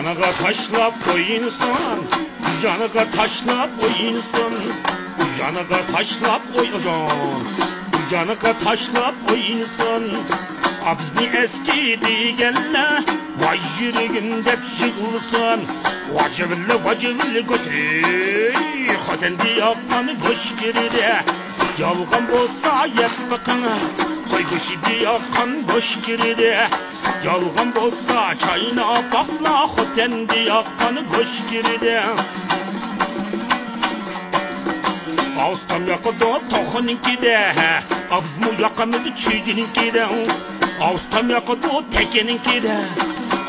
Yanıga taşlap koyunsun, yanıga taşlap koyunsun, yanıga taşlap koyunsun, yanıga taşlap koyunsun. Abzni eski digelle, vay yüreğin dep yığılsın. Vacıvlı götürü, hotendi yapmanı boş giride. Yalgan bolsa yep bakana, koy kuşidi yapkan boş giride. Yalgan bolsa çayına bakla, hotendi yapkanı boş giride. Ağustam yakıda tohununkide, abzmu yakamızı çüydininkide. Ağustam yakıda tekeninkide,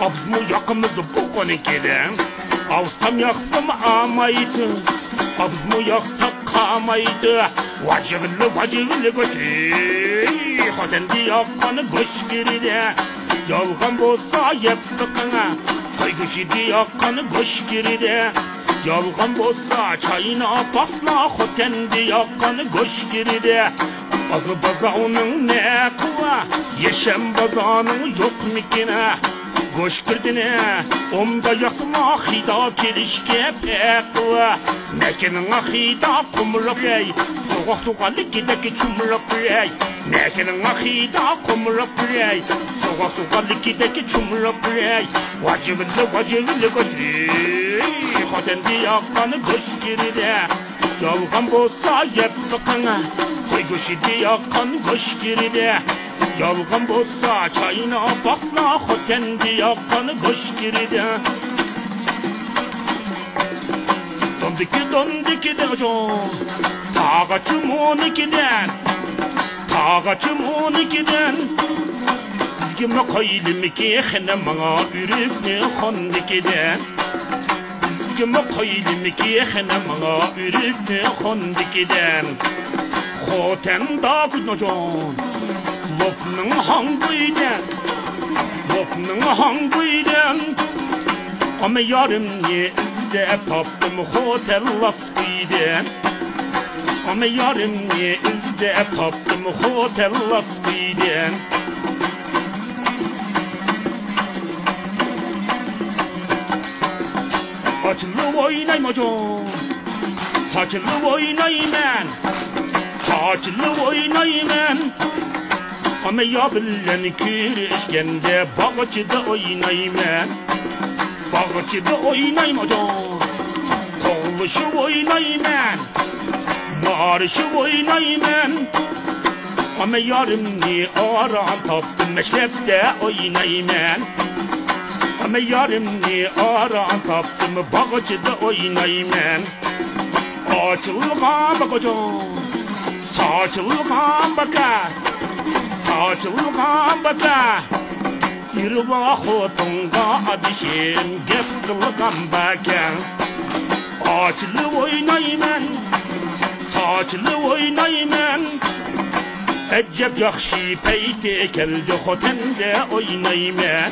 abzmu yakamızı bukoninkide. Ağustam yaksam amaydı, abzmu yaksak kamaydı. Vacıvlı götürü, hotendi yapkanı boş giride. Yalgan bolsa yep bakana, koy kuşidi yapkanı boş giride. Yalgan bolsa çayına basla, hotendi yapkanı boş giride. Azı bazağının ne kıva, yeşem bazağının yok mikine. Goş girdine, omda yakma hida kirişke pekva. Mekinin ahida kumrup rey, soğuk soğuk gideki çumrup rey. Mekinin ahida kumrup rey, soğuk soğuk gideki çumrup rey. Vacıvlı götürü, hotendi yakkanı goş giride. Yalgan bolsa yep bakana, koy kuşidi yakkan goş giride. Yalgan bolsa çayına basla, hotendi yapkanı boş giride. Dondiki de hocam, tağaçım 12'den, tağaçım 12'den. Dizgime koydum ki xene bana ürükne xondikiden. Dizgime koydum ki xene bana ürükne xondikiden. Hoten da hocam. Lopnun hangıyden, ama yarım ne izde taptım hotel laskıyden. Ama yarım ne izde taptım hotel laskıyden. Saçlı oynayım hocam, saçlı oynayım ben, saçlı oynayım ben. Ama ya bilen kirişkende bağçıda oynayım ben. Bağçıda oynayım hocam, kovuşu oynayım ben, marşı oynayım ben. Ama yarım ni aran taptım meşrepte oynayım ben. Ama yarım ni aran taptım bağçıda oynayım ben. Açılgan bak hocam, saçılgan bakar. Açılgan baka, yirva xotunga adişim gep kılgan baka. Açılı oynayman, saçlı oynayman. Ecep yakşı peyti keldi xotende oynayman.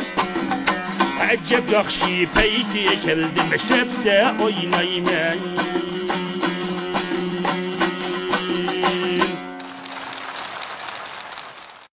Ecep yakşı peyti keldi meşrepte oynayman.